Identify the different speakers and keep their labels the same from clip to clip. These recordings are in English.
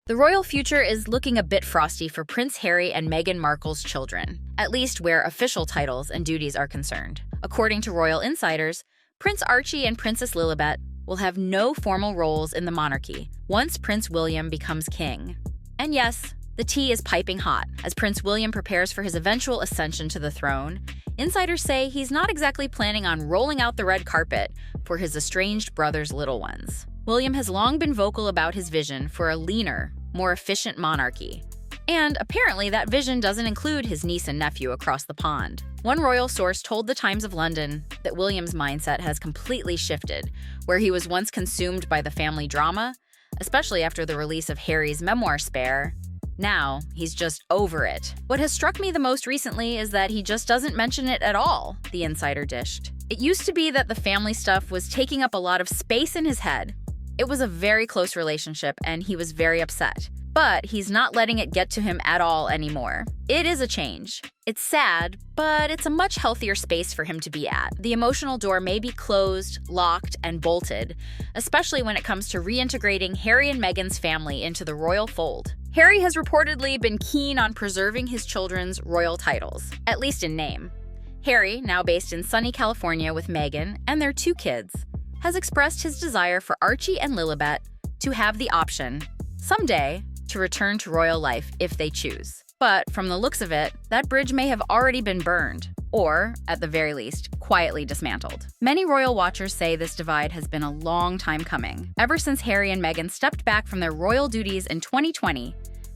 Speaker 1: The royal future is looking a bit frosty for Prince Harry and Meghan Markle's children, at least where official titles and duties are concerned. According to royal insiders, Prince Archie and Princess Lilibet will have no formal roles in the monarchy once Prince William becomes king. And yes, the tea is piping hot as Prince William prepares for his eventual ascension to the throne. Insiders say he's not exactly planning on rolling out the red carpet for his estranged brother's little ones. William has long been vocal about his vision for a leaner, more efficient monarchy. And apparently that vision doesn't include his niece and nephew across the pond. One royal source told the Times of London that William's mindset has completely shifted, where he was once consumed by the family drama, especially after the release of Harry's memoir Spare. Now, he's just over it. What has struck me the most recently is that he just doesn't mention it at all, the insider dished. It used to be that the family stuff was taking up a lot of space in his head. It was a very close relationship, and he was very upset. But he's not letting it get to him at all anymore. It is a change. It's sad, but it's a much healthier space for him to be at. The emotional door may be closed, locked, and bolted, especially when it comes to reintegrating Harry and Meghan's family into the royal fold. Harry has reportedly been keen on preserving his children's royal titles, at least in name. Harry, now based in sunny California with Meghan and their 2 kids, has expressed his desire for Archie and Lilibet to have the option, someday, to return to royal life if they choose. But from the looks of it, that bridge may have already been burned, or, at the very least, quietly dismantled. Many royal watchers say this divide has been a long time coming. Ever since Harry and Meghan stepped back from their royal duties in 2020,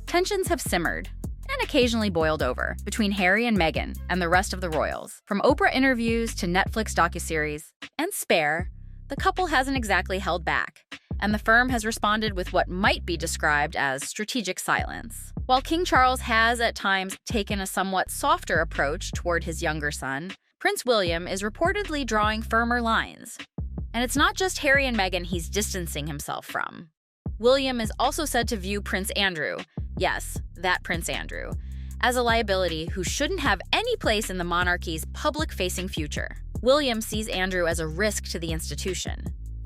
Speaker 1: tensions have simmered and occasionally boiled over between Harry and Meghan and the rest of the royals. From Oprah interviews to Netflix docuseries and Spare, the couple hasn't exactly held back, and the firm has responded with what might be described as strategic silence. While King Charles has at times taken a somewhat softer approach toward his younger son, Prince William is reportedly drawing firmer lines. And it's not just Harry and Meghan he's distancing himself from. William is also said to view Prince Andrew, yes, that Prince Andrew, as a liability who shouldn't have any place in the monarchy's public-facing future. William sees Andrew as a risk to the institution,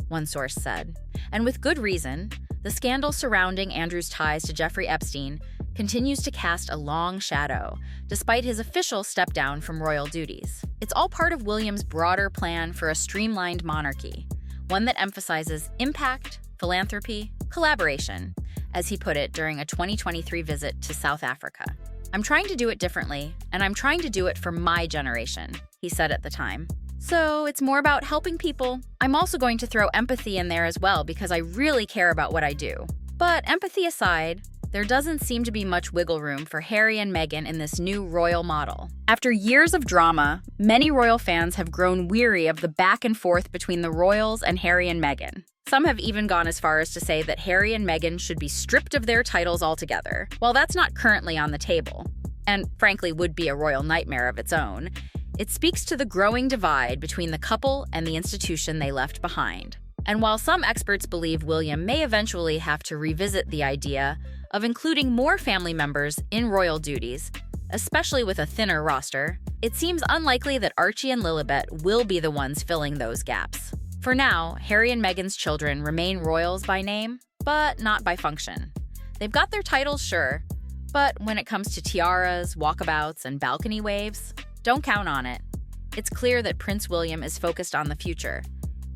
Speaker 1: one source said. And with good reason, the scandal surrounding Andrew's ties to Jeffrey Epstein continues to cast a long shadow, despite his official step down from royal duties. It's all part of William's broader plan for a streamlined monarchy, one that emphasizes impact, philanthropy, collaboration, as he put it during a 2023 visit to South Africa. "I'm trying to do it differently, and I'm trying to do it for my generation," he said at the time. So it's more about helping people. I'm also going to throw empathy in there as well because I really care about what I do. But empathy aside, there doesn't seem to be much wiggle room for Harry and Meghan in this new royal model. After years of drama, many royal fans have grown weary of the back and forth between the royals and Harry and Meghan. Some have even gone as far as to say that Harry and Meghan should be stripped of their titles altogether. While that's not currently on the table, and frankly would be a royal nightmare of its own, it speaks to the growing divide between the couple and the institution they left behind. And while some experts believe William may eventually have to revisit the idea of including more family members in royal duties, especially with a thinner roster, it seems unlikely that Archie and Lilibet will be the ones filling those gaps. For now, Harry and Meghan's children remain royals by name, but not by function. They've got their titles, sure, but when it comes to tiaras, walkabouts, and balcony waves, don't count on it. It's clear that Prince William is focused on the future,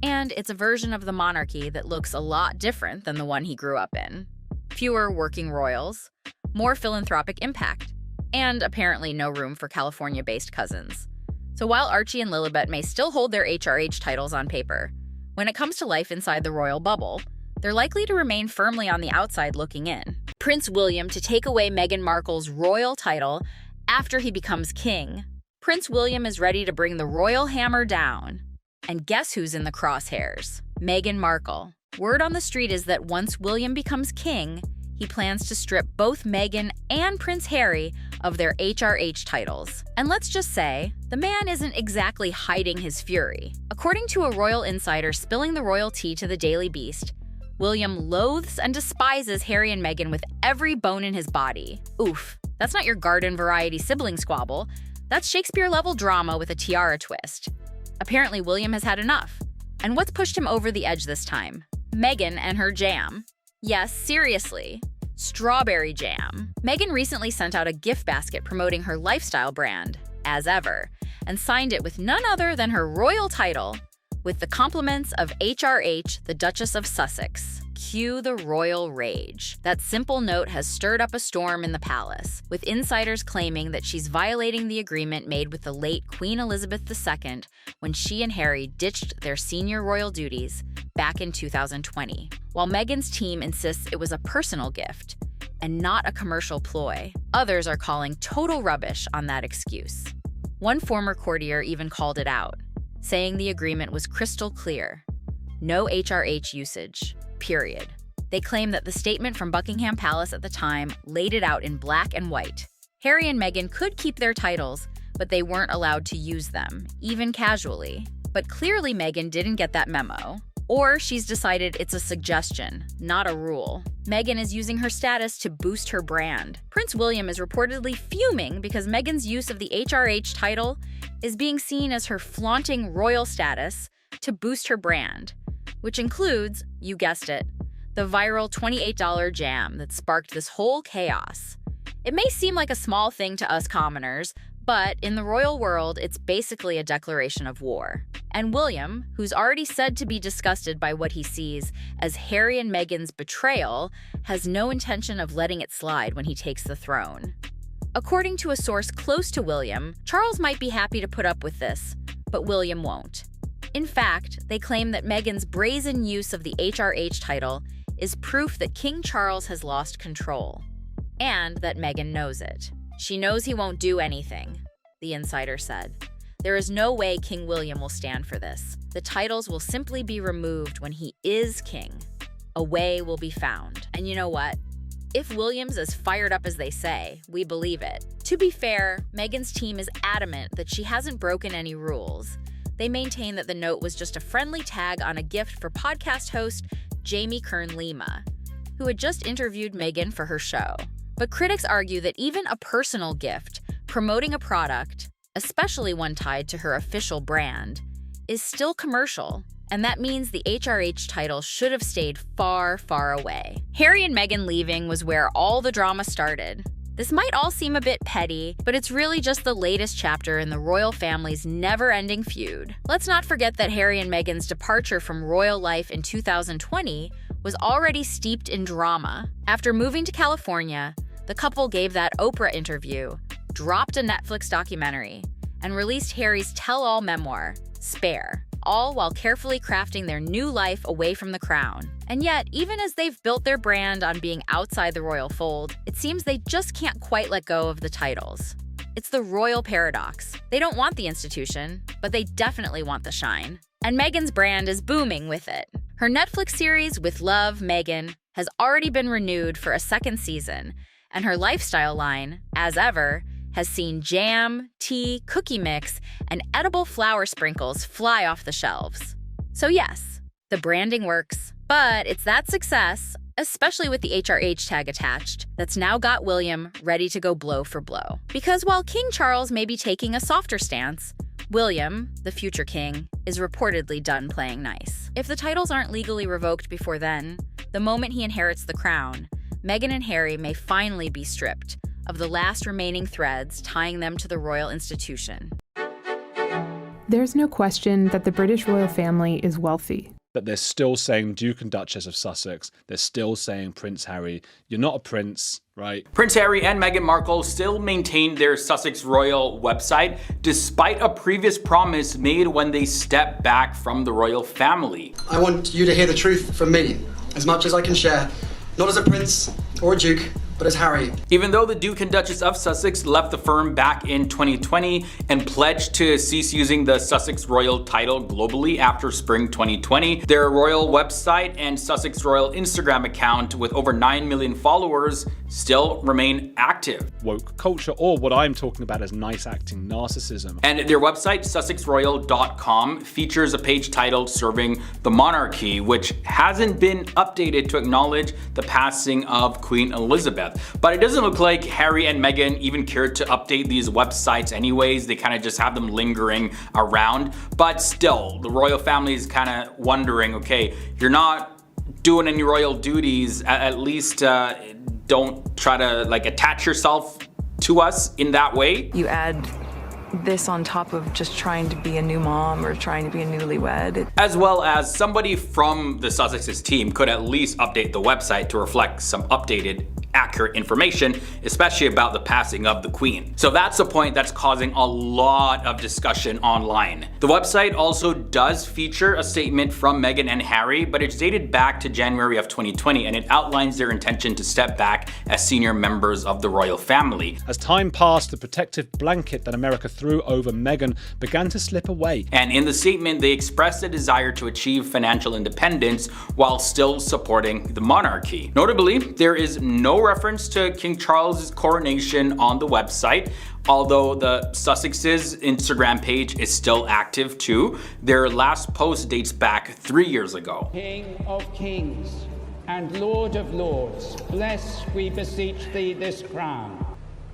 Speaker 1: and it's a version of the monarchy that looks a lot different than the one he grew up in. Fewer working royals, more philanthropic impact, and apparently no room for California-based cousins. So while Archie and Lilibet may still hold their HRH titles on paper, when it comes to life inside the royal bubble, they're likely to remain firmly on the outside looking in. Prince William to take away Meghan Markle's royal title after he becomes king. Prince William is ready to bring the royal hammer down. And guess who's in the crosshairs? Meghan Markle. Word on the street is that once William becomes king, he plans to strip both Meghan and Prince Harry of their HRH titles. And let's just say, the man isn't exactly hiding his fury. According to a royal insider spilling the royal tea to the Daily Beast, William loathes and despises Harry and Meghan with every bone in his body. Oof, that's not your garden variety sibling squabble. That's Shakespeare-level drama with a tiara twist. Apparently, William has had enough. And what's pushed him over the edge this time? Meghan and her jam. Yes, seriously. strawberry jam. Meghan recently sent out a gift basket promoting her lifestyle brand, As Ever, and signed it with none other than her royal title, with the compliments of HRH, the Duchess of Sussex. Cue the royal rage. That simple note has stirred up a storm in the palace, with insiders claiming that she's violating the agreement made with the late Queen Elizabeth II when she and Harry ditched their senior royal duties back in 2020. While Meghan's team insists it was a personal gift and not a commercial ploy, others are calling total rubbish on that excuse. One former courtier even called it out, saying the agreement was crystal clear. No HRH usage. Period. They claim that the statement from Buckingham Palace at the time laid it out in black and white. Harry and Meghan could keep their titles, but they weren't allowed to use them, even casually. But clearly Meghan didn't get that memo. Or she's decided it's a suggestion, not a rule. Meghan is using her status to boost her brand. Prince William is reportedly fuming because Meghan's use of the HRH title is being seen as her flaunting royal status to boost her brand, which includes, you guessed it, the viral $28 jam that sparked this whole chaos. It may seem like a small thing to us commoners, but in the royal world, it's basically a declaration of war. And William, who's already said to be disgusted by what he sees as Harry and Meghan's betrayal, has no intention of letting it slide when he takes the throne. According to a source close to William, Charles might be happy to put up with this, but William won't. In fact, they claim that Meghan's brazen use of the HRH title is proof that King Charles has lost control, and that Meghan knows it. She knows he won't do anything, the insider said. There is no way King William will stand for this. The titles will simply be removed when he is king. A way will be found. And you know what? If William's as fired up as they say, we believe it. To be fair, Meghan's team is adamant that she hasn't broken any rules. They maintain that the note was just a friendly tag on a gift for podcast host Jamie Kern-Lima, who had just interviewed Meghan for her show. But critics argue that even a personal gift promoting a product, especially one tied to her official brand, is still commercial, and that means the HRH title should have stayed far, far away. Harry and Meghan leaving was where all the drama started. This might all seem a bit petty, but it's really just the latest chapter in the royal family's never-ending feud. Let's not forget that Harry and Meghan's departure from royal life in 2020 was already steeped in drama. After moving to California, the couple gave that Oprah interview, dropped a Netflix documentary, and released Harry's tell-all memoir, Spare, all while carefully crafting their new life away from the crown. And yet, even as they've built their brand on being outside the royal fold, it seems they just can't quite let go of the titles. It's the royal paradox. They don't want the institution, but they definitely want the shine. And Meghan's brand is booming with it. Her Netflix series, With Love, Meghan, has already been renewed for a second season, and her lifestyle line, As Ever, has seen jam, tea, cookie mix, and edible flower sprinkles fly off the shelves. So yes, the branding works, but it's that success, especially with the HRH tag attached, that's now got William ready to go blow for blow. Because while King Charles may be taking a softer stance, William, the future king, is reportedly done playing nice. If the titles aren't legally revoked before then, the moment he inherits the crown, Meghan and Harry may finally be stripped of the last remaining threads tying them to the royal institution.
Speaker 2: There's no question that the British royal family is wealthy.
Speaker 3: But they're still saying Duke and Duchess of Sussex. They're still saying Prince Harry. You're not a prince, right?
Speaker 4: Prince Harry and Meghan Markle still maintain their Sussex royal website, despite a previous promise made when they stepped back from the royal family.
Speaker 5: I want you to hear the truth from me, as much as I can share. Not as a prince or a duke, but as Harry.
Speaker 4: Even though the Duke and Duchess of Sussex left the firm back in 2020 and pledged to cease using the Sussex royal title globally after spring 2020, their royal website and Sussex royal Instagram account with over 9 million followers still remain active.
Speaker 3: Woke culture, or what I'm talking about as nice acting narcissism.
Speaker 4: And their website, sussexroyal.com, features a page titled Serving the Monarchy, which hasn't been updated to acknowledge the passing of Queen Elizabeth. But it doesn't look like Harry and Meghan even cared to update these websites anyways. They kind of just have them lingering around. But still, the royal family is kind of wondering, okay, you're not doing any royal duties, at least don't try to like attach yourself to us in that way.
Speaker 6: You add this on top of just trying to be a new mom or trying to be a newlywed.
Speaker 4: As well as somebody from the Sussex's team could at least update the website to reflect some updated, accurate information, especially about the passing of the Queen. So that's the point that's causing a lot of discussion online. The website also does feature a statement from Meghan and Harry, but it's dated back to January of 2020, and it outlines their intention to step back as senior members of the royal family.
Speaker 3: As time passed, the protective blanket that America threw over Meghan began to slip away.
Speaker 4: And in the statement, they expressed a desire to achieve financial independence while still supporting the monarchy. Notably, there is no reference to King Charles's coronation on the website, although the Sussex's Instagram page is still active too. Their last post dates back 3 years ago.
Speaker 7: King of kings and Lord of lords, bless, we beseech thee, this crown.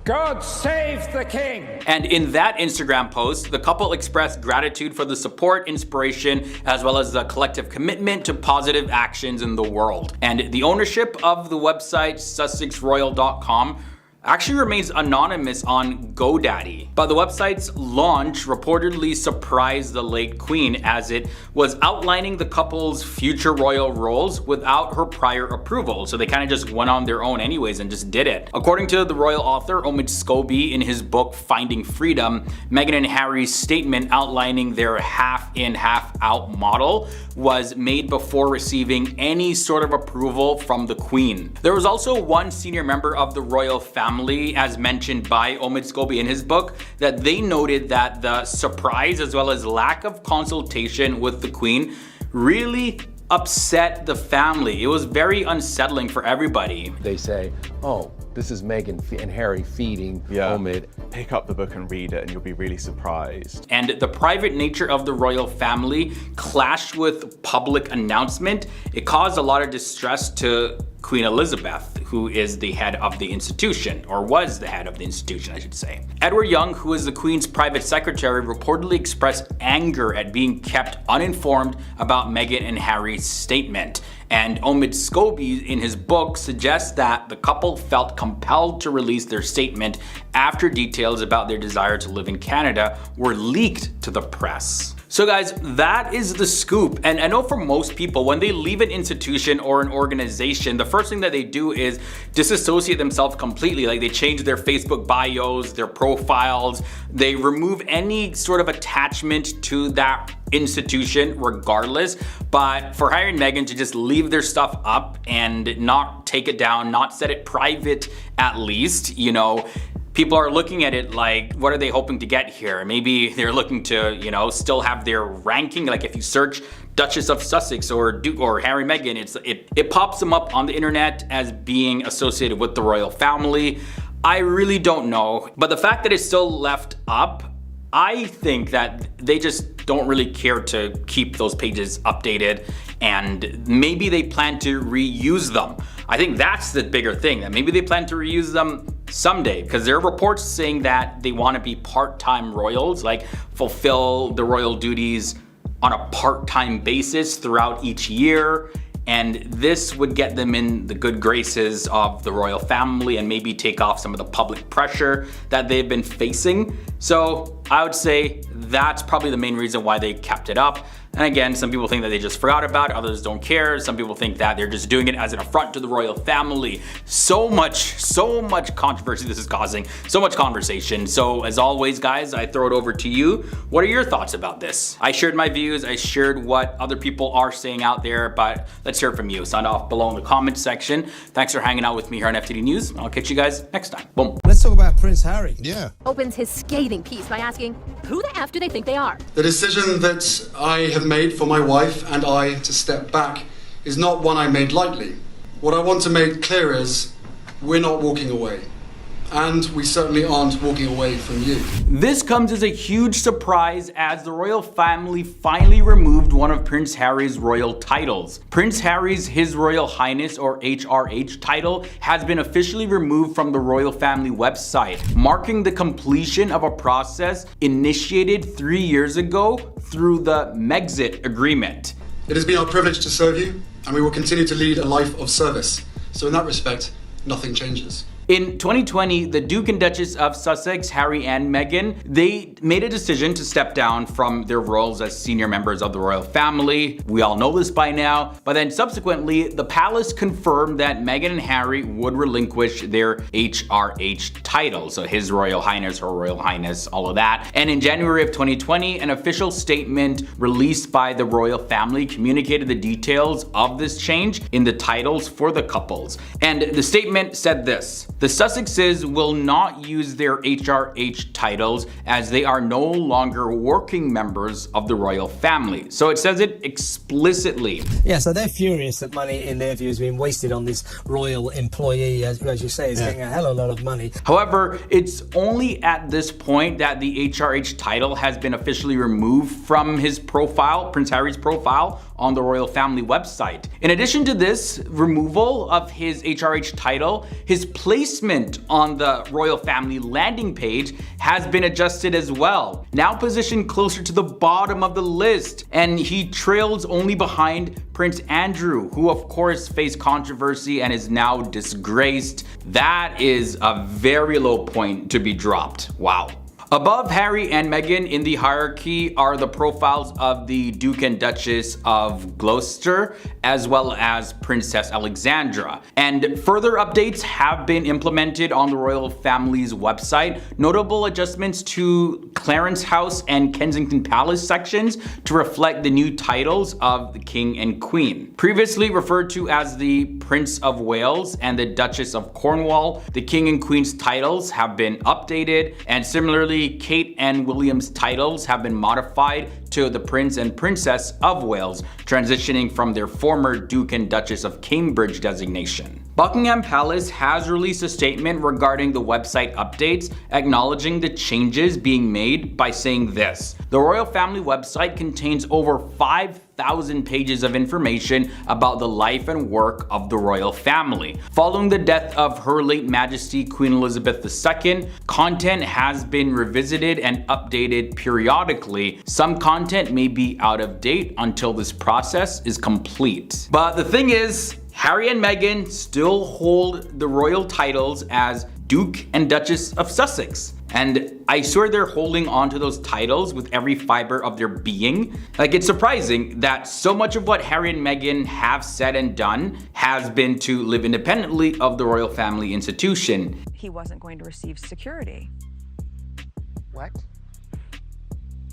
Speaker 7: God save the king!
Speaker 4: And in that Instagram post, the couple expressed gratitude for the support, inspiration, as well as the collective commitment to positive actions in the world. And the ownership of the website sussexroyal.com actually remains anonymous on GoDaddy. But the website's launch reportedly surprised the late Queen, as it was outlining the couple's future royal roles without her prior approval. So they kind of just went on their own anyways and just did it. According to the royal author Omid Scobie in his book Finding Freedom, Meghan and Harry's statement outlining their half-in, half-out model was made before receiving any sort of approval from the Queen. There was also one senior member of the royal family, as mentioned by Omid Scobie in his book, that they noted that the surprise as well as lack of consultation with the Queen really upset the family. It was very unsettling for everybody.
Speaker 8: They say, oh, this is Meghan and Harry feeding Omid.
Speaker 9: Pick up the book and read it and you'll be really surprised.
Speaker 4: And the private nature of the royal family clashed with public announcement. It caused a lot of distress to Queen Elizabeth, who is the head of the institution, or was the head of the institution, I should say. Edward Young, who is the Queen's private secretary, reportedly expressed anger at being kept uninformed about Meghan and Harry's statement. And Omid Scobie in his book suggests that the couple felt compelled to release their statement after details about their desire to live in Canada were leaked to the press. So guys, that is the scoop. And I know for most people, when they leave an institution or an organization, the first thing that they do is disassociate themselves completely. Like they change their Facebook bios, their profiles, they remove any sort of attachment to that institution regardless. But for Harry and Meghan to just leave their stuff up and not take it down, not set it private at least, you know, people are looking at it like, what are they hoping to get here? Maybe they're looking to, you know, still have their ranking. Like if you search Duchess of Sussex or Duke or Harry Meghan, it pops them up on the internet as being associated with the royal family. I really don't know. But the fact that it's still left up, I think that they just don't really care to keep those pages updated, and maybe they plan to reuse them. I think that's the bigger thing, that maybe they plan to reuse them someday, because there are reports saying that they want to be part-time royals, like fulfill the royal duties on a part-time basis throughout each year. And this would get them in the good graces of the royal family and maybe take off some of the public pressure that they've been facing. So I would say that's probably the main reason why they kept it up. And again, some people think that they just forgot about it, others don't care. Some people think that they're just doing it as an affront to the royal family. So much controversy this is causing, so much conversation. So as always, guys, I throw it over to you. What are your thoughts about this? I shared my views, I shared what other people are saying out there, but let's hear from you. Sound off below in the comments section. Thanks for hanging out with me here on FTD News. I'll catch you guys next time. Boom.
Speaker 10: Let's talk about Prince Harry.
Speaker 11: Yeah.
Speaker 12: Opens his scathing piece by asking, who the F do they think they are?
Speaker 5: The decision that I have made for my wife and I to step back is not one I made lightly. What I want to make clear is we're not walking away. And we certainly aren't walking away from you.
Speaker 4: This comes as a huge surprise as the royal family finally removed one of Prince Harry's royal titles. Prince Harry's His Royal Highness, or HRH title, has been officially removed from the royal family website, marking the completion of a process initiated 3 years ago through the Megxit agreement.
Speaker 5: It has been our privilege to serve you, and we will continue to lead a life of service. So in that respect, nothing changes.
Speaker 4: In 2020, the Duke and Duchess of Sussex, Harry and Meghan, they made a decision to step down from their roles as senior members of the royal family. We all know this by now. But then subsequently, the palace confirmed that Meghan and Harry would relinquish their HRH title. So His Royal Highness, Her Royal Highness, all of that. And in January of 2020, an official statement released by the royal family communicated the details of this change in the titles for the couples. And the statement said this: the Sussexes will not use their HRH titles as they are no longer working members of the royal family. So it says it explicitly.
Speaker 10: Yeah, so they're furious that money, in their view, has been wasted on this royal employee, as you say, is getting a hell of a lot of money.
Speaker 4: However, it's only at this point that the HRH title has been officially removed from his profile, Prince Harry's profile, on the royal family website. In addition to this removal of his HRH title, his placement on the royal family landing page has been adjusted as well. Now positioned closer to the bottom of the list, and he trails only behind Prince Andrew, who of course faced controversy and is now disgraced. That is a very low point to be dropped. Wow. Above Harry and Meghan in the hierarchy are the profiles of the Duke and Duchess of Gloucester, as well as Princess Alexandra. And further updates have been implemented on the royal family's website. Notable adjustments to Clarence House and Kensington Palace sections to reflect the new titles of the King and Queen. Previously referred to as the Prince of Wales and the Duchess of Cornwall, the King and Queen's titles have been updated, and similarly Kate and William's titles have been modified to the Prince and Princess of Wales, transitioning from their former Duke and Duchess of Cambridge designation. Buckingham Palace has released a statement regarding the website updates, acknowledging the changes being made by saying this: the royal family website contains over 5,000 pages of information about the life and work of the royal family. Following the death of Her late Majesty Queen Elizabeth II, content has been revisited and updated periodically. Some content may be out of date until this process is complete. But the thing is, Harry and Meghan still hold the royal titles as Duke and Duchess of Sussex. And I swear they're holding on to those titles with every fiber of their being. Like, it's surprising that so much of what Harry and Meghan have said and done has been to live independently of the royal family institution.
Speaker 6: He wasn't going to receive security.
Speaker 10: What?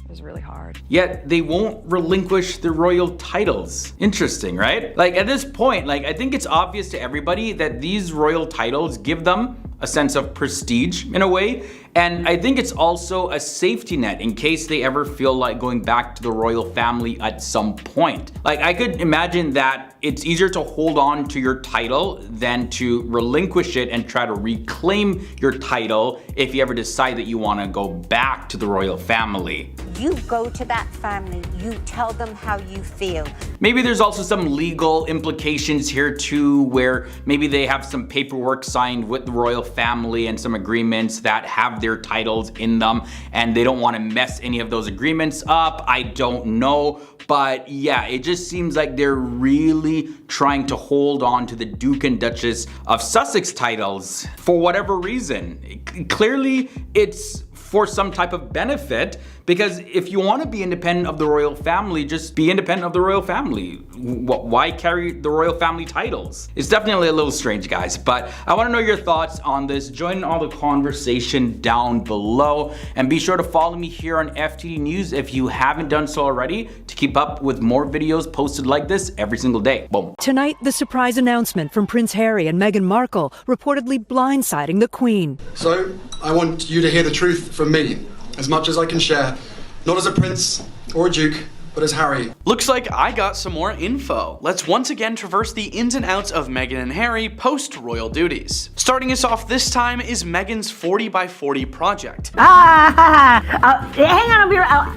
Speaker 6: It was really hard.
Speaker 4: Yet they won't relinquish the royal titles. Interesting, right? Like, at this point, like, I think it's obvious to everybody that these royal titles give them a sense of prestige in a way. And I think it's also a safety net in case they ever feel like going back to the royal family at some point. Like, I could imagine that it's easier to hold on to your title than to relinquish it and try to reclaim your title if you ever decide that you want to go back to the royal family.
Speaker 11: You go to that family, you tell them how you feel.
Speaker 4: Maybe there's also some legal implications here too, where maybe they have some paperwork signed with the royal family and some agreements that have their titles in them, and they don't want to mess any of those agreements up. I don't know. But yeah, it just seems like they're really trying to hold on to the Duke and Duchess of Sussex titles for whatever reason. Clearly, it's for some type of benefit, because if you want to be independent of the royal family, just be independent of the royal family. Why carry the royal family titles? It's definitely a little strange, guys, but I want to know your thoughts on this. Join all the conversation down below, and be sure to follow me here on FTD News if you haven't done so already, to keep up with more videos posted like this every single day. Boom.
Speaker 13: Tonight, the surprise announcement from Prince Harry and Meghan Markle reportedly blindsiding the Queen.
Speaker 5: So, I want you to hear the truth from me, as much as I can share, not as a prince or a duke, but as Harry.
Speaker 14: Looks like I got some more info. Let's once again traverse the ins and outs of Meghan and Harry post-royal duties. Starting us off this time is Meghan's 40x40 project.
Speaker 12: Hang on,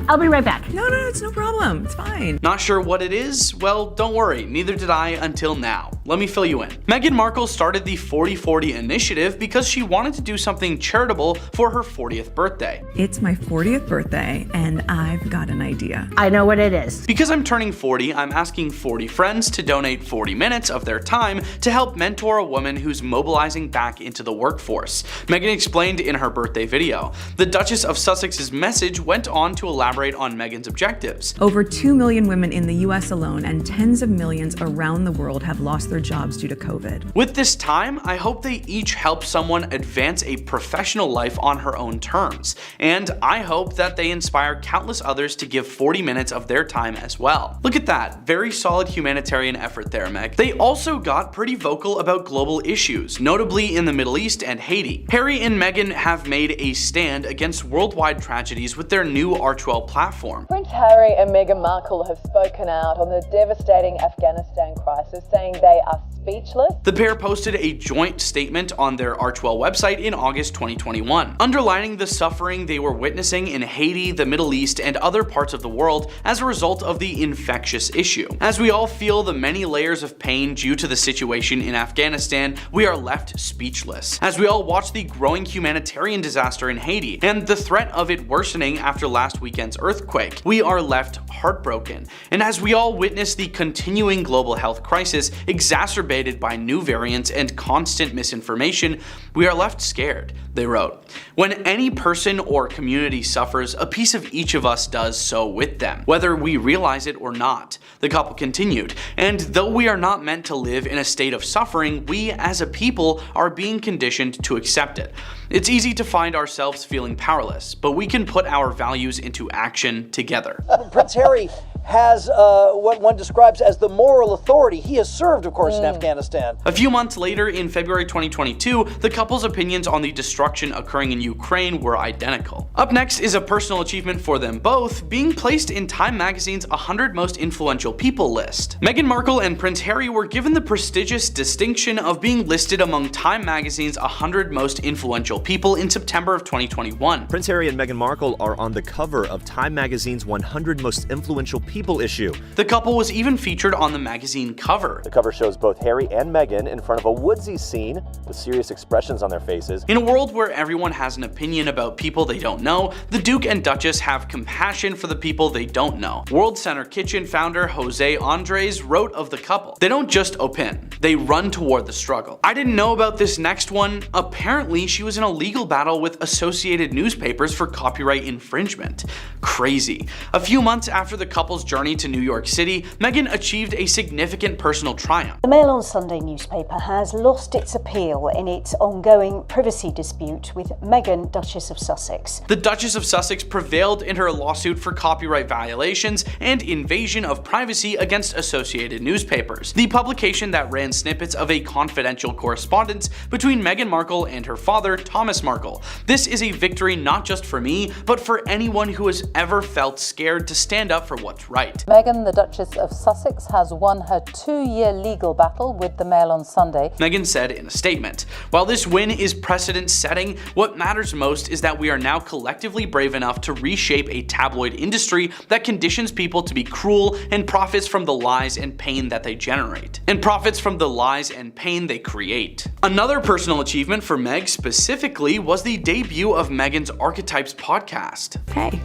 Speaker 12: I'll be right back.
Speaker 6: No, it's no problem. It's fine.
Speaker 14: Not sure what it is? Well, don't worry, neither did I until now. Let me fill you in. Meghan Markle started the 40/40 initiative because she wanted to do something charitable for her 40th birthday.
Speaker 6: It's my 40th birthday, and I've got an idea.
Speaker 12: I know what it
Speaker 15: it is.
Speaker 14: Because I'm turning 40, I'm asking 40 friends to donate 40 minutes of their time to help mentor a woman who's mobilizing back into the workforce, Meghan explained in her birthday video. The Duchess of Sussex's message went on to elaborate on Meghan's objectives.
Speaker 6: Over 2 million women in the US alone and tens of millions around the world have lost their jobs due to COVID.
Speaker 14: With this time, I hope they each help someone advance a professional life on her own terms, and I hope that they inspire countless others to give 40 minutes of their time as well. Look at that, very solid humanitarian effort there, Meg. They also got pretty vocal about global issues, notably in the Middle East and Haiti. Harry and Meghan have made a stand against worldwide tragedies with their new Archie platform.
Speaker 16: Prince Harry and Meghan Markle have spoken out on the devastating Afghanistan crisis, saying they are speechless.
Speaker 14: The pair posted a joint statement on their Archie website in August 2021, underlining the suffering they were witnessing in Haiti, the Middle East, and other parts of the world as a result of the infectious issue. As we all feel the many layers of pain due to the situation in Afghanistan, we are left speechless. As we all watch the growing humanitarian disaster in Haiti and the threat of it worsening after last weekend's earthquake, we are left heartbroken. And as we all witness the continuing global health crisis exacerbated by new variants and constant misinformation, we are left scared, they wrote. When any person or community suffers, a piece of each of us does so with them, whether we realize it or not, the couple continued. And though we are not meant to live in a state of suffering, we as a people are being conditioned to accept it. It's easy to find ourselves feeling powerless, but we can put our values into action together.
Speaker 17: Prince Harry has what one describes as the moral authority. He has served, of course, in Afghanistan.
Speaker 14: A few months later, in February 2022, the couple's opinions on the destruction occurring in Ukraine were identical. Up next is a personal achievement for them both, being placed in Time Magazine's 100 Most Influential People list. Meghan Markle and Prince Harry were given the prestigious distinction of being listed among Time Magazine's 100 Most Influential People in September of 2021.
Speaker 18: Prince Harry and Meghan Markle are on the cover of Time Magazine's 100 Most Influential People issue.
Speaker 14: The couple was even featured on the magazine cover.
Speaker 18: The cover shows both Harry and Meghan in front of a woodsy scene with serious expressions on their faces.
Speaker 14: In a world where everyone has an opinion about people they don't know, the Duke and Duchess have compassion for the people they don't know. World Center Kitchen founder Jose Andres wrote of the couple, "They don't just opine, they run toward the struggle." I didn't know about this next one. Apparently, she was in a legal battle with Associated Newspapers for copyright infringement. Crazy. A few months after the couple's journey to New York City, Meghan achieved a significant personal triumph.
Speaker 11: The Mail on Sunday newspaper has lost its appeal in its ongoing privacy dispute with Meghan, Duchess of Sussex.
Speaker 14: The Duchess of Sussex prevailed in her lawsuit for copyright violations and invasion of privacy against Associated Newspapers, the publication that ran snippets of a confidential correspondence between Meghan Markle and her father, Thomas Markle. This is a victory not just for me, but for anyone who has ever felt scared to stand up for what's right.
Speaker 16: Meghan, the Duchess of Sussex, has won her 2-year legal battle with the Mail on Sunday.
Speaker 14: Meghan said in a statement, "While this win is precedent-setting, what matters most is that we are now collectively brave enough to reshape a tabloid industry that conditions people to be cruel and profits from the lies and pain that they generate. And profits from the lies and pain they create." Another personal achievement for Meg specifically was the debut of Meghan's Archetypes podcast.
Speaker 6: Hey,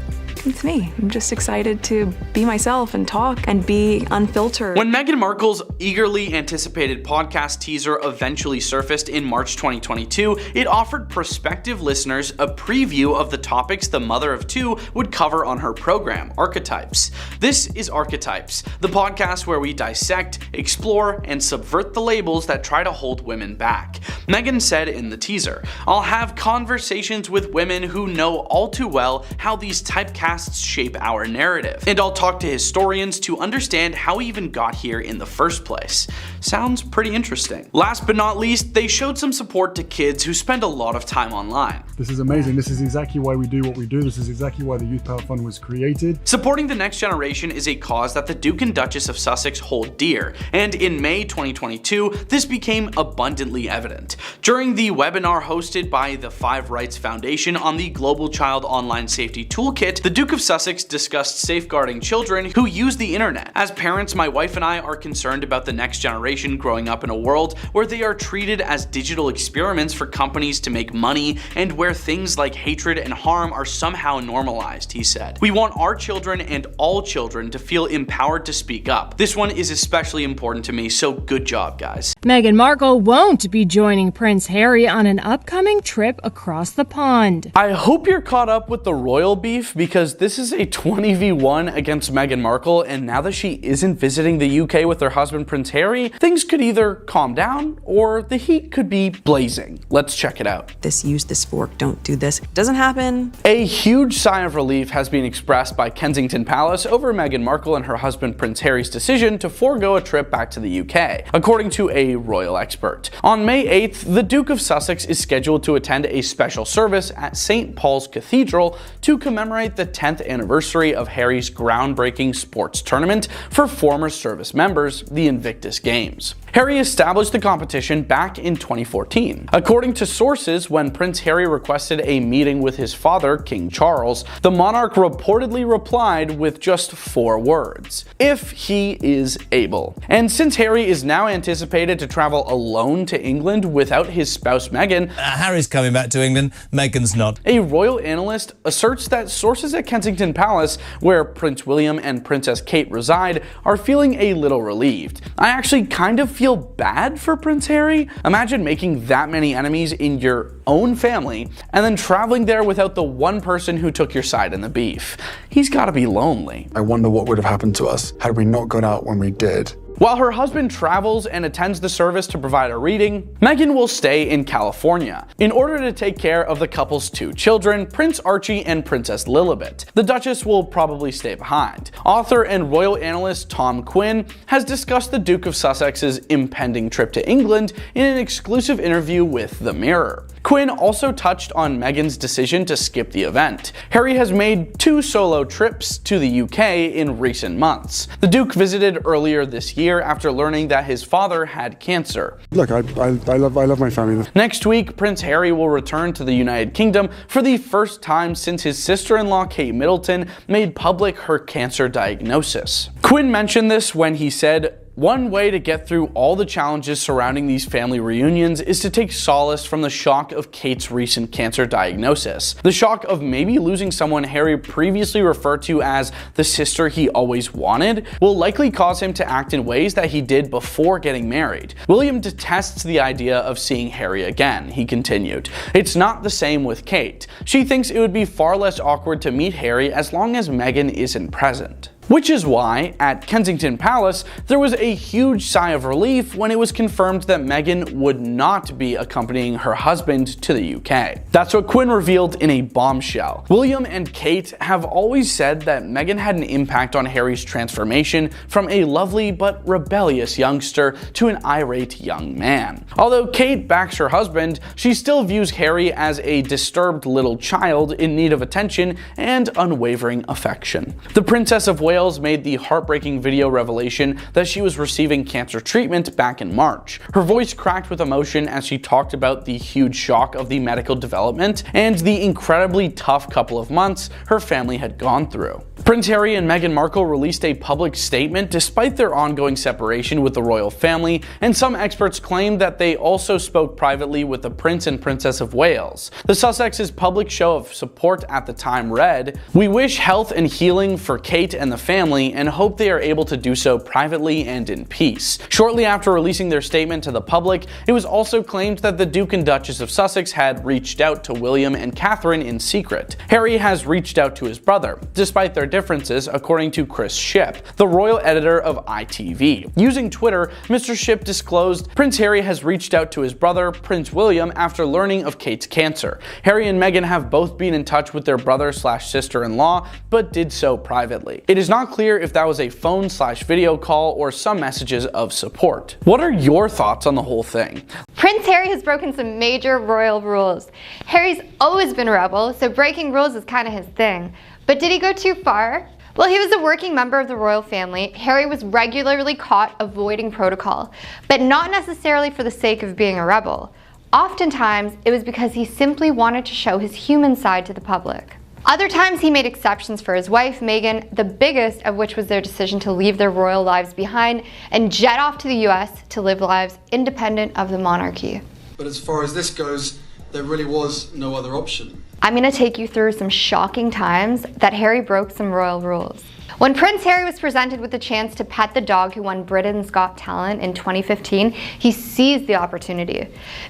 Speaker 6: it's me. I'm just excited to be myself and talk and be unfiltered.
Speaker 14: When Meghan Markle's eagerly anticipated podcast teaser eventually surfaced in March 2022, it offered prospective listeners a preview of the topics the mother of two would cover on her program, Archetypes. This is Archetypes, the podcast where we dissect, explore, and subvert the labels that try to hold women back. Meghan said in the teaser, "I'll have conversations with women who know all too well how these typecasts shape our narrative, and I'll talk to historians to understand how we even got here in the first place." Sounds pretty interesting. Last but not least, they showed some support to kids who spend a lot of time online.
Speaker 19: This is amazing. This is exactly why we do what we do. This is exactly why the Youth Power Fund was created.
Speaker 14: Supporting the next generation is a cause that the Duke and Duchess of Sussex hold dear, and in May 2022, this became abundantly evident. During the webinar hosted by the 5 Rights Foundation on the Global Child Online Safety Toolkit, the Duke of Sussex discussed safeguarding children who use the internet. As parents, my wife and I are concerned about the next generation growing up in a world where they are treated as digital experiments for companies to make money and where things like hatred and harm are somehow normalized, he said. We want our children and all children to feel empowered to speak up. This one is especially important to me, so good job, guys.
Speaker 15: Meghan Markle won't be joining Prince Harry on an upcoming trip across the pond.
Speaker 14: I hope you're caught up with the royal beef, because this is a 20v1 against Meghan Markle, and now that she isn't visiting the UK with her husband Prince Harry, things could either calm down or the heat could be blazing. Let's check it out.
Speaker 6: Use this fork, don't do this. Doesn't happen.
Speaker 14: A huge sigh of relief has been expressed by Kensington Palace over Meghan Markle and her husband Prince Harry's decision to forego a trip back to the UK, according to a royal expert. On May 8th, the Duke of Sussex is scheduled to attend a special service at St. Paul's Cathedral to commemorate the 10th anniversary of Harry's groundbreaking sports tournament for former service members, the Invictus Games. Harry established the competition back in 2014. According to sources, when Prince Harry requested a meeting with his father, King Charles, the monarch reportedly replied with just 4 words: "If he is able." And since Harry is now anticipated to travel alone to England without his spouse Meghan,
Speaker 20: Harry's coming back to England, Meghan's not.
Speaker 14: A royal analyst asserts that sources at Kensington Palace, where Prince William and Princess Kate reside, are feeling a little relieved. I actually kind of feel bad for Prince Harry. Imagine making that many enemies in your own family and then traveling there without the one person who took your side in the beef. He's gotta be lonely.
Speaker 5: I wonder what would have happened to us had we not gone out when we did.
Speaker 14: While her husband travels and attends the service to provide a reading, Meghan will stay in California in order to take care of the couple's 2 children, Prince Archie and Princess Lilibet. The Duchess will probably stay behind. Author and royal analyst Tom Quinn has discussed the Duke of Sussex's impending trip to England in an exclusive interview with The Mirror. Quinn also touched on Meghan's decision to skip the event. Harry has made 2 solo trips to the UK in recent months. The Duke visited earlier this year after learning that his father had cancer.
Speaker 19: Look, I love my family.
Speaker 14: Next week, Prince Harry will return to the United Kingdom for the first time since his sister-in-law Kate Middleton made public her cancer diagnosis. Quinn mentioned this when he said, "One way to get through all the challenges surrounding these family reunions is to take solace from the shock of Kate's recent cancer diagnosis. The shock of maybe losing someone Harry previously referred to as the sister he always wanted will likely cause him to act in ways that he did before getting married. William detests the idea of seeing Harry again," he continued. "It's not the same with Kate. She thinks it would be far less awkward to meet Harry as long as Meghan isn't present." Which is why, at Kensington Palace, there was a huge sigh of relief when it was confirmed that Meghan would not be accompanying her husband to the UK. That's what Quinn revealed in a bombshell. William and Kate have always said that Meghan had an impact on Harry's transformation from a lovely but rebellious youngster to an irate young man. Although Kate backs her husband, she still views Harry as a disturbed little child in need of attention and unwavering affection. The Princess of Wales made the heartbreaking video revelation that she was receiving cancer treatment back in March. Her voice cracked with emotion as she talked about the huge shock of the medical development and the incredibly tough couple of months her family had gone through. Prince Harry and Meghan Markle released a public statement despite their ongoing separation with the royal family, and some experts claim that they also spoke privately with the Prince and Princess of Wales. The Sussex's public show of support at the time read, "We wish health and healing for Kate and the family and hope they are able to do so privately and in peace." Shortly after releasing their statement to the public, it was also claimed that the Duke and Duchess of Sussex had reached out to William and Catherine in secret. Harry has reached out to his brother, despite their differences, according to Chris Shipp, the royal editor of ITV. Using Twitter, Mr. Shipp disclosed Prince Harry has reached out to his brother, Prince William, after learning of Kate's cancer. Harry and Meghan have both been in touch with their brother/sister-in-law, but did so privately. It is not clear if that was a phone/video call or some messages of support. What are your thoughts on the whole thing?
Speaker 21: Prince Harry has broken some major royal rules. Harry's always been a rebel, so breaking rules is kind of his thing. But did he go too far? While he was a working member of the royal family, Harry was regularly caught avoiding protocol, but not necessarily for the sake of being a rebel. Oftentimes, it was because he simply wanted to show his human side to the public. Other times he made exceptions for his wife, Meghan, the biggest of which was their decision to leave their royal lives behind and jet off to the US to live lives independent of the monarchy.
Speaker 5: But as far as this goes, there really was no other option.
Speaker 21: I'm going to take you through some shocking times that Harry broke some royal rules. When Prince Harry was presented with the chance to pet the dog who won Britain's Got Talent in 2015, he seized the opportunity.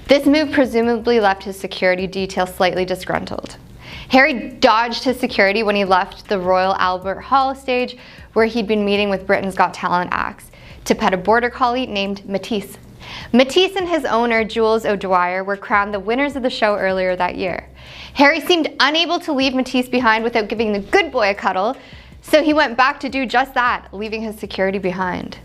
Speaker 21: This move presumably left his security detail slightly disgruntled. Harry dodged his security when he left the Royal Albert Hall stage, where he'd been meeting with Britain's Got Talent acts, to pet a border collie named Matisse. Matisse and his owner, Jules O'Dwyer, were crowned the winners of the show earlier that year. Harry seemed unable to leave Matisse behind without giving the good boy a cuddle, so he went back to do just that, leaving his security behind.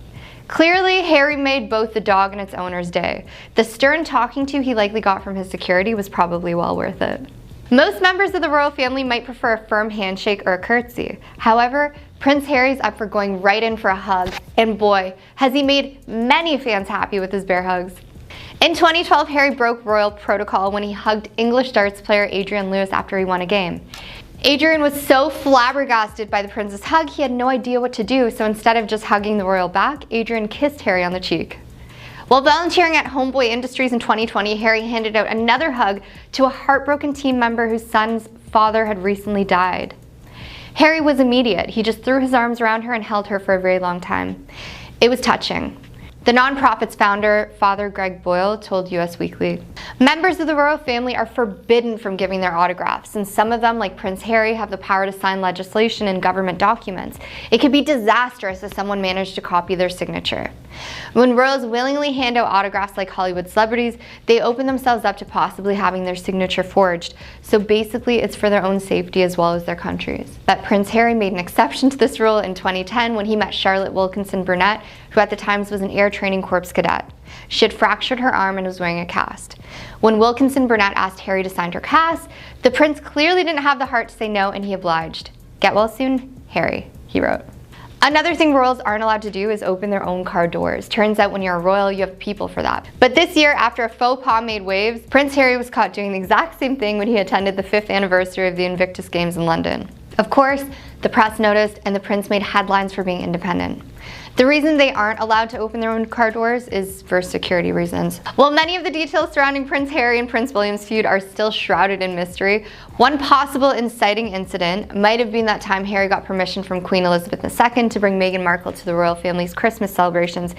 Speaker 21: Clearly, Harry made both the dog and its owner's day. The stern talking to he likely got from his security was probably well worth it. Most members of the royal family might prefer a firm handshake or a curtsy. However, Prince Harry's up for going right in for a hug, and boy, has he made many fans happy with his bear hugs. In 2012, Harry broke royal protocol when he hugged English darts player Adrian Lewis after he won a game. Adrian was so flabbergasted by the prince's hug, he had no idea what to do, so instead of just hugging the royal back, Adrian kissed Harry on the cheek. While volunteering at Homeboy Industries in 2020, Harry handed out another hug to a heartbroken team member whose son's father had recently died. Harry was immediate. He just threw his arms around her and held her for a very long time. It was touching. The nonprofit's founder, Father Greg Boyle, told US Weekly, "Members of the royal family are forbidden from giving their autographs, and some of them, like Prince Harry, have the power to sign legislation and government documents. It could be disastrous if someone managed to copy their signature. When royals willingly hand out autographs like Hollywood celebrities, they open themselves up to possibly having their signature forged. So basically, it's for their own safety as well as their country's." But Prince Harry made an exception to this rule in 2010 when he met Charlotte Wilkinson Burnett, who at the time was an Air Training Corps cadet. She had fractured her arm and was wearing a cast. When Wilkinson Burnett asked Harry to sign her cast, the prince clearly didn't have the heart to say no, and he obliged. "Get well soon, Harry," he wrote. Another thing royals aren't allowed to do is open their own car doors. Turns out when you're a royal, you have people for that. But this year, after a faux pas made waves, Prince Harry was caught doing the exact same thing when he attended the 5th anniversary of the Invictus Games in London. Of course, the press noticed and the prince made headlines for being independent. The reason they aren't allowed to open their own car doors is for security reasons. While many of the details surrounding Prince Harry and Prince William's feud are still shrouded in mystery, one possible inciting incident might have been that time Harry got permission from Queen Elizabeth II to bring Meghan Markle to the royal family's Christmas celebrations,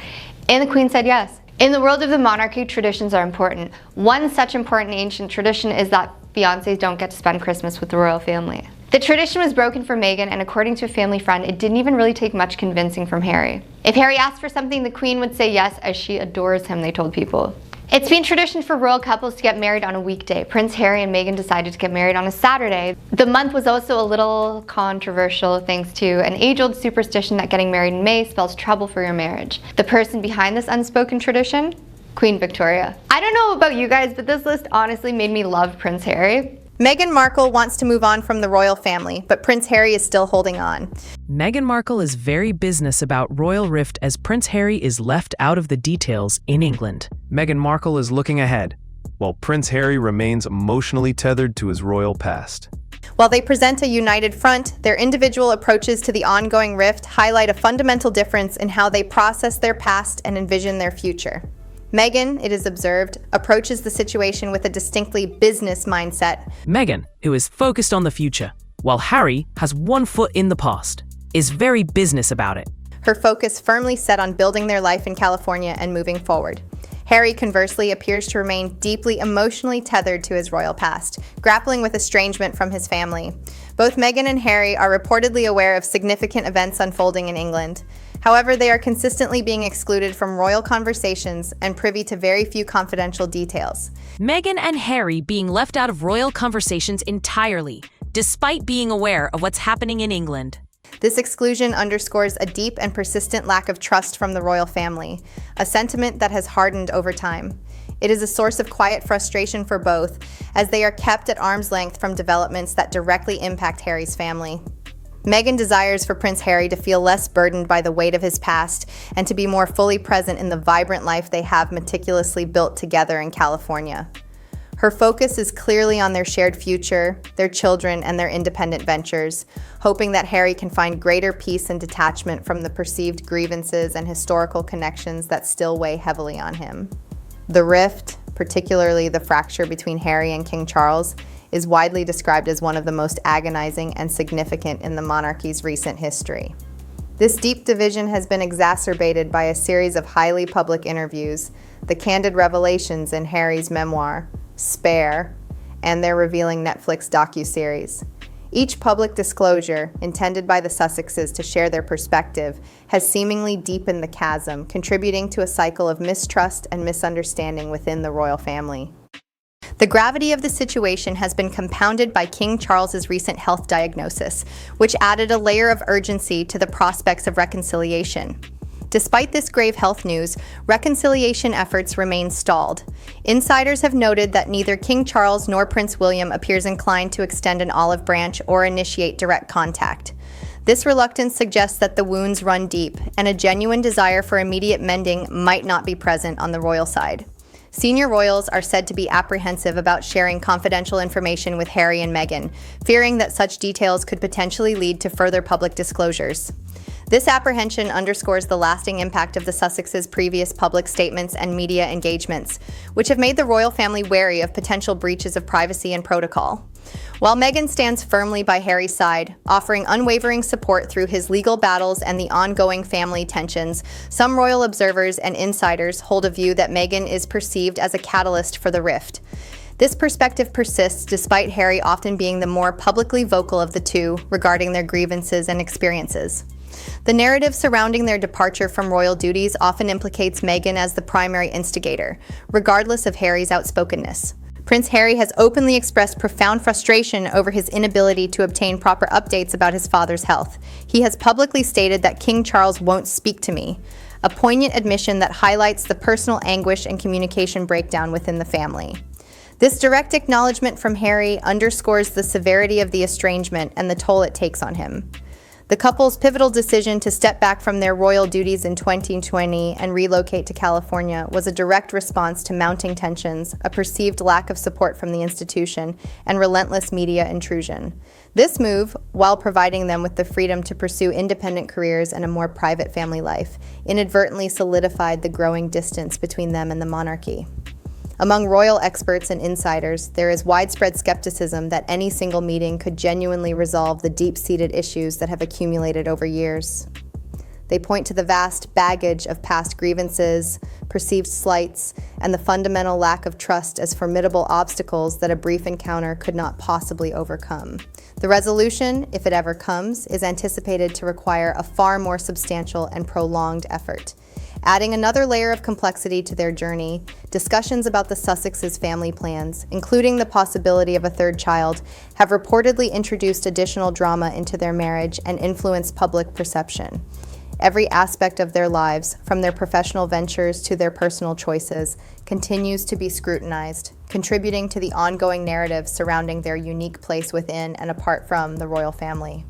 Speaker 21: and the Queen said yes. In the world of the monarchy, traditions are important. One such important ancient tradition is that fiancés don't get to spend Christmas with the royal family. The tradition was broken for Meghan, and according to a family friend, it didn't even really take much convincing from Harry. If Harry asked for something, the Queen would say yes, as she adores him, they told People. It's been tradition for royal couples to get married on a weekday. Prince Harry and Meghan decided to get married on a Saturday. The month was also a little controversial thanks to an age-old superstition that getting married in May spells trouble for your marriage. The person behind this unspoken tradition? Queen Victoria. I don't know about you guys, but this list honestly made me love Prince Harry.
Speaker 1: Meghan Markle wants to move on from the royal family, but Prince Harry is still holding on.
Speaker 22: Meghan Markle is very business about royal rift as Prince Harry is left out of the details in England.
Speaker 23: Meghan Markle is looking ahead, while Prince Harry remains emotionally tethered to his royal past.
Speaker 1: While they present a united front, their individual approaches to the ongoing rift highlight a fundamental difference in how they process their past and envision their future. Meghan, it is observed, approaches the situation with a distinctly business mindset.
Speaker 22: Meghan, who is focused on the future, while Harry has one foot in the past, is very business about it.
Speaker 1: Her focus firmly set on building their life in California and moving forward. Harry, conversely, appears to remain deeply emotionally tethered to his royal past, grappling with estrangement from his family. Both Meghan and Harry are reportedly aware of significant events unfolding in England. However, they are consistently being excluded from royal conversations and privy to very few confidential details.
Speaker 24: Meghan and Harry being left out of royal conversations entirely, despite being aware of what's happening in England.
Speaker 1: This exclusion underscores a deep and persistent lack of trust from the royal family, a sentiment that has hardened over time. It is a source of quiet frustration for both, as they are kept at arm's length from developments that directly impact Harry's family. Meghan desires for Prince Harry to feel less burdened by the weight of his past and to be more fully present in the vibrant life they have meticulously built together in California. Her focus is clearly on their shared future, their children, and their independent ventures, hoping that Harry can find greater peace and detachment from the perceived grievances and historical connections that still weigh heavily on him. The rift, particularly the fracture between Harry and King Charles, is widely described as one of the most agonizing and significant in the monarchy's recent history. This deep division has been exacerbated by a series of highly public interviews, the candid revelations in Harry's memoir, Spare, and their revealing Netflix docuseries. Each public disclosure, intended by the Sussexes to share their perspective, has seemingly deepened the chasm, contributing to a cycle of mistrust and misunderstanding within the royal family. The gravity of the situation has been compounded by King Charles's recent health diagnosis, which added a layer of urgency to the prospects of reconciliation. Despite this grave health news, reconciliation efforts remain stalled. Insiders have noted that neither King Charles nor Prince William appears inclined to extend an olive branch or initiate direct contact. This reluctance suggests that the wounds run deep, and a genuine desire for immediate mending might not be present on the royal side. Senior royals are said to be apprehensive about sharing confidential information with Harry and Meghan, fearing that such details could potentially lead to further public disclosures. This apprehension underscores the lasting impact of the Sussexes' previous public statements and media engagements, which have made the royal family wary of potential breaches of privacy and protocol. While Meghan stands firmly by Harry's side, offering unwavering support through his legal battles and the ongoing family tensions, some royal observers and insiders hold a view that Meghan is perceived as a catalyst for the rift. This perspective persists despite Harry often being the more publicly vocal of the two regarding their grievances and experiences. The narrative surrounding their departure from royal duties often implicates Meghan as the primary instigator, regardless of Harry's outspokenness. Prince Harry has openly expressed profound frustration over his inability to obtain proper updates about his father's health. He has publicly stated that King Charles won't speak to me, a poignant admission that highlights the personal anguish and communication breakdown within the family. This direct acknowledgement from Harry underscores the severity of the estrangement and the toll it takes on him. The couple's pivotal decision to step back from their royal duties in 2020 and relocate to California was a direct response to mounting tensions, a perceived lack of support from the institution, and relentless media intrusion. This move, while providing them with the freedom to pursue independent careers and a more private family life, inadvertently solidified the growing distance between them and the monarchy. Among royal experts and insiders, there is widespread skepticism that any single meeting could genuinely resolve the deep-seated issues that have accumulated over years. They point to the vast baggage of past grievances, perceived slights, and the fundamental lack of trust as formidable obstacles that a brief encounter could not possibly overcome. The resolution, if it ever comes, is anticipated to require a far more substantial and prolonged effort. Adding another layer of complexity to their journey, discussions about the Sussexes' family plans, including the possibility of a third child, have reportedly introduced additional drama into their marriage and influenced public perception. Every aspect of their lives, from their professional ventures to their personal choices, continues to be scrutinized, contributing to the ongoing narrative surrounding their unique place within and apart from the royal family.